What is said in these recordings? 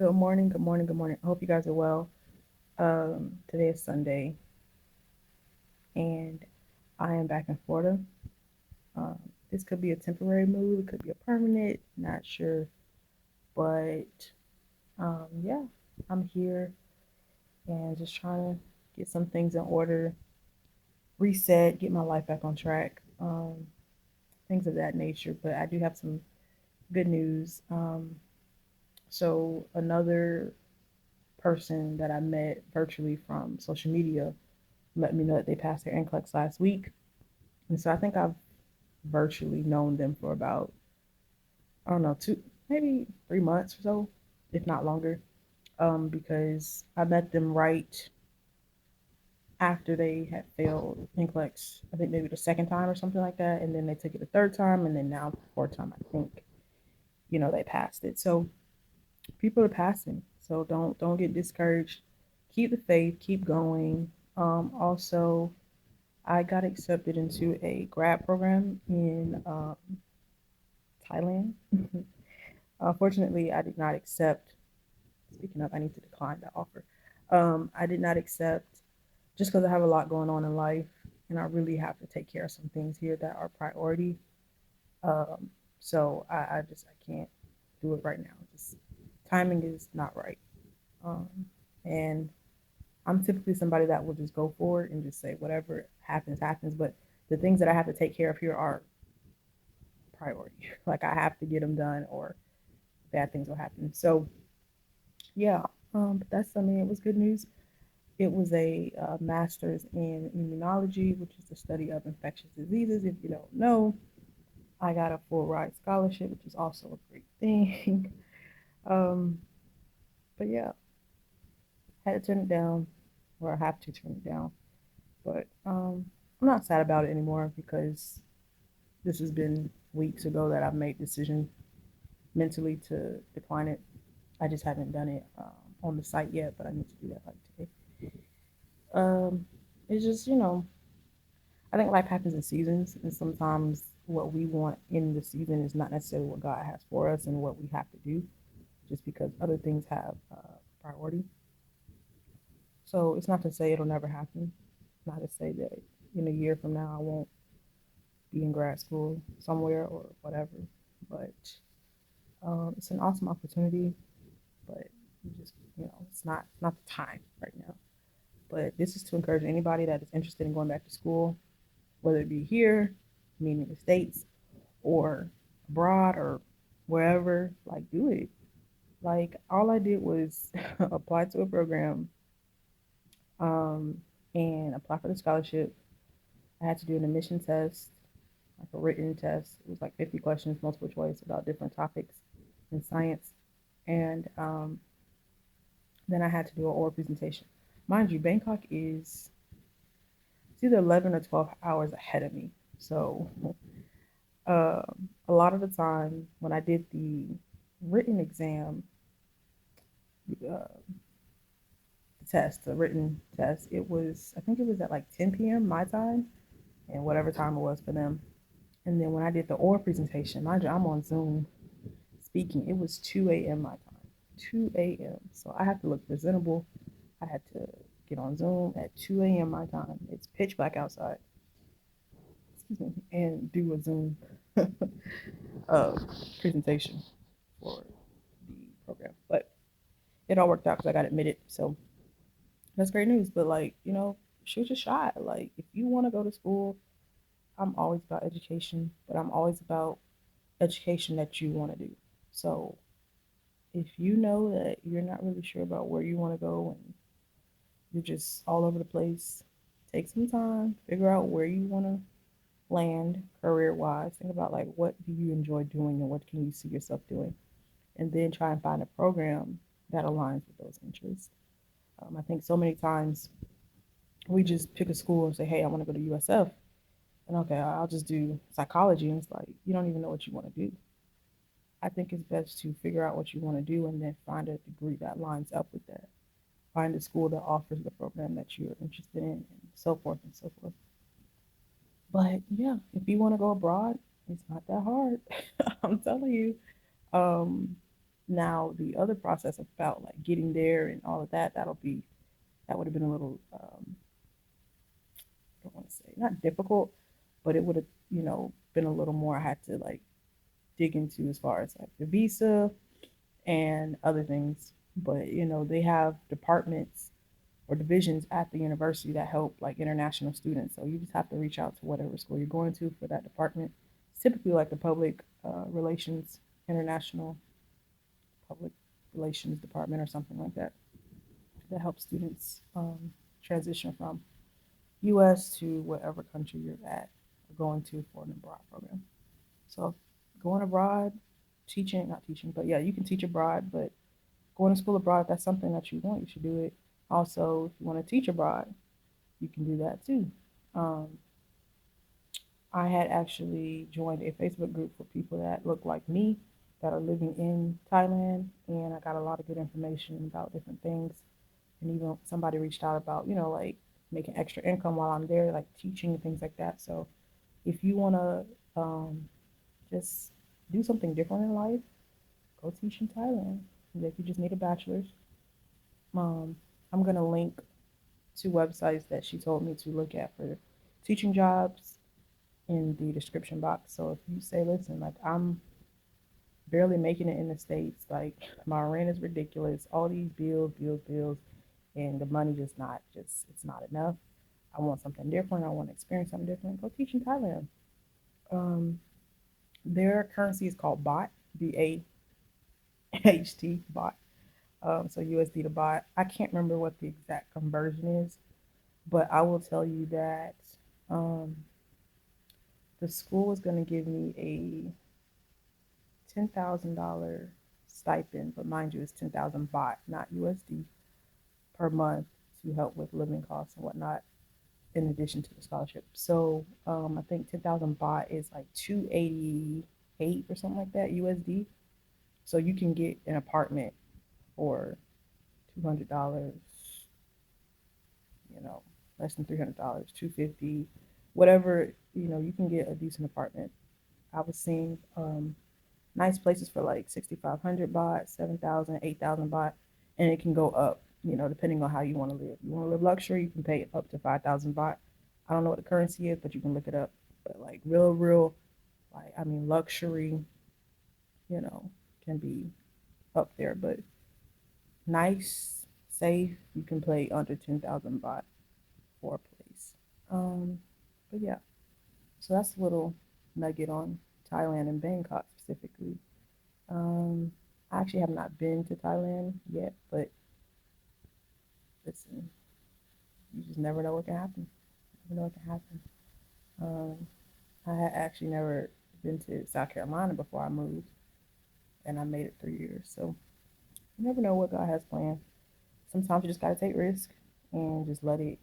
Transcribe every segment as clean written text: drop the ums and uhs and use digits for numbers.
Good morning, good morning, good morning. I hope you guys are well. Today is Sunday, and I am back in Florida. Um, this could be a temporary move, it could be a permanent, not sure. But yeah, I'm here and just trying to get some things in order, reset, get my life back on track, things of that nature. But I do have some good news. So, another person that I met virtually from social media let me know that they passed their NCLEX last week. And so I think I've virtually known them for about, I don't know, maybe 3 months or so, if not longer. Because I met them right after they had failed NCLEX, I think maybe the second time or something like that. And then they took it the third time, and then now the fourth time, I think, they passed it. So people are passing. So don't get discouraged. Keep the faith, keep going. Also, I got accepted into a grad program in Thailand. Unfortunately, I did not accept. Speaking of, I need to decline that offer. I did not accept just because I have a lot going on in life, and I really have to take care of some things here that are priority. Um, so I can't do it right now. Just timing is not right. Um, and I'm typically somebody that will just go for it and just say whatever happens happens. But the things that I have to take care of here are priority. Like I have to get them done, or bad things will happen. So yeah, but that's, I mean, it was good news. It was a master's in immunology, which is the study of infectious diseases. If you don't know, I got a full ride scholarship, which is also a great thing. um, but yeah, had to turn it down, or I have to turn it down. But I'm not sad about it anymore because this has been weeks ago that I've made decision mentally to decline it. I just haven't done it on the site yet, but I need to do that like today. Um, it's just, I think life happens in seasons, and sometimes what we want in the season is not necessarily what God has for us and what we have to do, just because other things have priority. So it's not to say it'll never happen. Not to say that in a year from now I won't be in grad school somewhere or whatever. But it's an awesome opportunity. But you just, it's not the time right now. But this is to encourage anybody that is interested in going back to school, whether it be here, meaning the States, or abroad or wherever, like do it. Like all I did was apply to a program um, and apply for the scholarship. I had to do an admission test, like a written test. It was like 50 questions, multiple choice about different topics in science. And then I had to do an oral presentation. Mind you, Bangkok is it's either 11 or 12 hours ahead of me. So uh, a lot of the time when I did the written exam, the written test, I think it was at like 10 p.m. my time and whatever time it was for them. And then when I did the oral presentation, mind you, I'm on Zoom speaking. It was 2 a.m. my time, 2 a.m. So I had to look presentable. I had to get on Zoom at 2 a.m. my time. It's pitch black outside, excuse me, and do a Zoom uh, presentation for the program. But it all worked out because I got admitted. So that's great news. But like, shoot your shot. Like if you want to go to school, I'm always about education, but I'm always about education that you want to do. So if you know that you're not really sure about where you want to go and you're just all over the place, take some time, figure out where you want to land career wise. Think about like what do you enjoy doing and what can you see yourself doing, and then try and find a program that aligns with those interests. I think so many times we just pick a school and say, "Hey, I want to go to USF," and okay, I'll just do psychology, and it's like you don't even know what you want to do. I think it's best to figure out what you want to do and then find a degree that lines up with that. Find a school that offers the program that you're interested in, and so forth and so forth. But yeah, if you want to go abroad, it's not that hard. I'm telling you. Um, Now the other process about like getting there and all of that, that would have been a little I don't want to say not difficult, but it would have, been a little more I had to like dig into as far as like the visa and other things. But they have departments or divisions at the university that help like international students. So you just have to reach out to whatever school you're going to for that department. It's typically like the relations, international public relations department or something like that that helps students transition from U.S. to whatever country you're at or going to for an abroad program. So going abroad, teaching, not teaching, but yeah, you can teach abroad, but going to school abroad, if that's something that you want, you should do it. Also, if you want to teach abroad, you can do that too. Um, I had actually joined a Facebook group for people that look like me that are living in Thailand, and I got a lot of good information about different things. And even somebody reached out about, like making extra income while I'm there, like teaching and things like that. So if you want to just do something different in life, go teach in Thailand. If you just need a bachelor's, um, I'm gonna link two websites that she told me to look at for teaching jobs in the description box. So if you say, listen, like I'm barely making it in the States, like my rent is ridiculous, all these bills, and the money just not just it's not enough. I want something different. I want to experience something different. Go teach in Thailand. Um, their currency is called baht, BAHT, baht. So USD to baht. I can't remember what the exact conversion is, but I will tell you that um, the school is going to give me a $10,000 stipend, but mind you, it's 10,000 baht, not USD, per month to help with living costs and whatnot, in addition to the scholarship. So I think 10,000 baht is like 288 or something like that USD. So you can get an apartment for $200, you know, less than $300, 250, whatever, you can get a decent apartment. I was seeing nice places for like 6,500 baht, 7,000, 8,000 baht, and it can go up, depending on how you want to live. You want to live luxury, you can pay up to 5,000 baht. I don't know what the currency is, but you can look it up. But like real, like I mean, luxury, you know, can be up there. But nice, safe, you can pay under 10,000 baht for a place. Um, but yeah, so that's a little nugget on Thailand and Bangkok specifically. Um, I actually have not been to Thailand yet, but listen, you just never know what can happen. You never know what can happen. Um, I had actually never been to South Carolina before I moved, and I made it 3 years. So you never know what God has planned. Sometimes you just gotta take risk and just let it,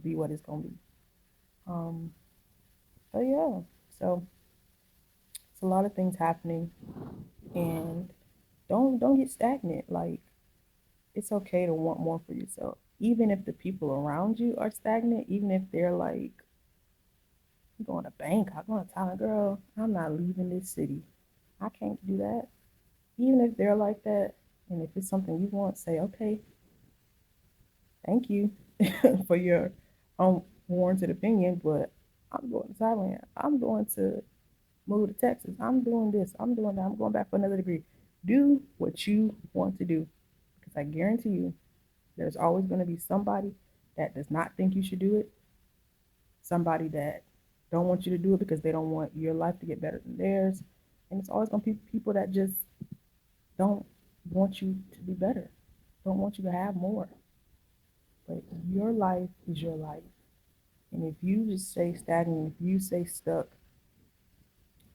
be what it's gonna be. Um, but yeah, so it's a lot of things happening, and don't get stagnant. Like it's okay to want more for yourself, even if the people around you are stagnant. Even if they're like, "I'm going to Bangkok, I'm going to Thailand, girl. I'm not leaving this city. I can't do that." Even if they're like that, and if it's something you want, say, "Okay, thank you for your unwarranted opinion, but I'm going to Thailand. I'm going to move to Texas. I'm doing this. I'm doing that. I'm going back for another degree." Do what you want to do, because I guarantee you, there's always going to be somebody that does not think you should do it, somebody that don't want you to do it because they don't want your life to get better than theirs, and it's always going to be people that just don't want you to be better, don't want you to have more. But your life is your life, and if you just stay stagnant, if you stay stuck,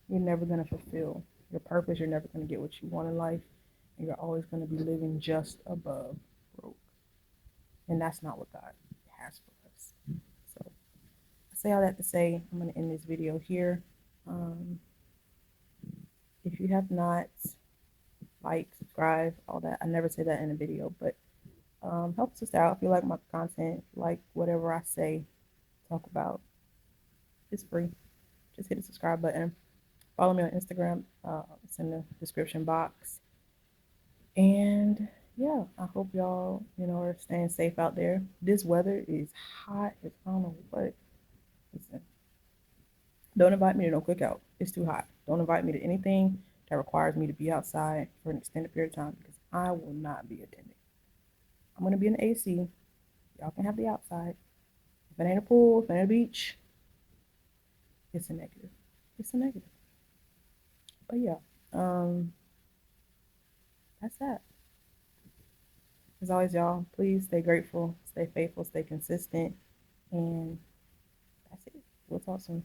you're never going to fulfill your purpose. You're never going to get what you want in life, and you're always going to be living just above broke, and that's not what God has for us. So I say all that to say I'm going to end this video here. Um, if you have not liked, subscribe, all that, I never say that in a video, but help us out. If you like my content, like whatever I say, talk about, it's free. Just hit the subscribe button. Follow me on Instagram. It's in the description box. And yeah, I hope y'all, are staying safe out there. This weather is hot as I don't know what. Listen, don't invite me to no cookout. It's too hot. Don't invite me to anything that requires me to be outside for an extended period of time because I will not be attending. I'm gonna be in the AC. Y'all can have the outside. If it ain't a pool, if it ain't a beach, it's a negative. It's a negative. But yeah, um, that's that. As always, y'all, please stay grateful, stay faithful, stay consistent, and that's it. We'll talk soon.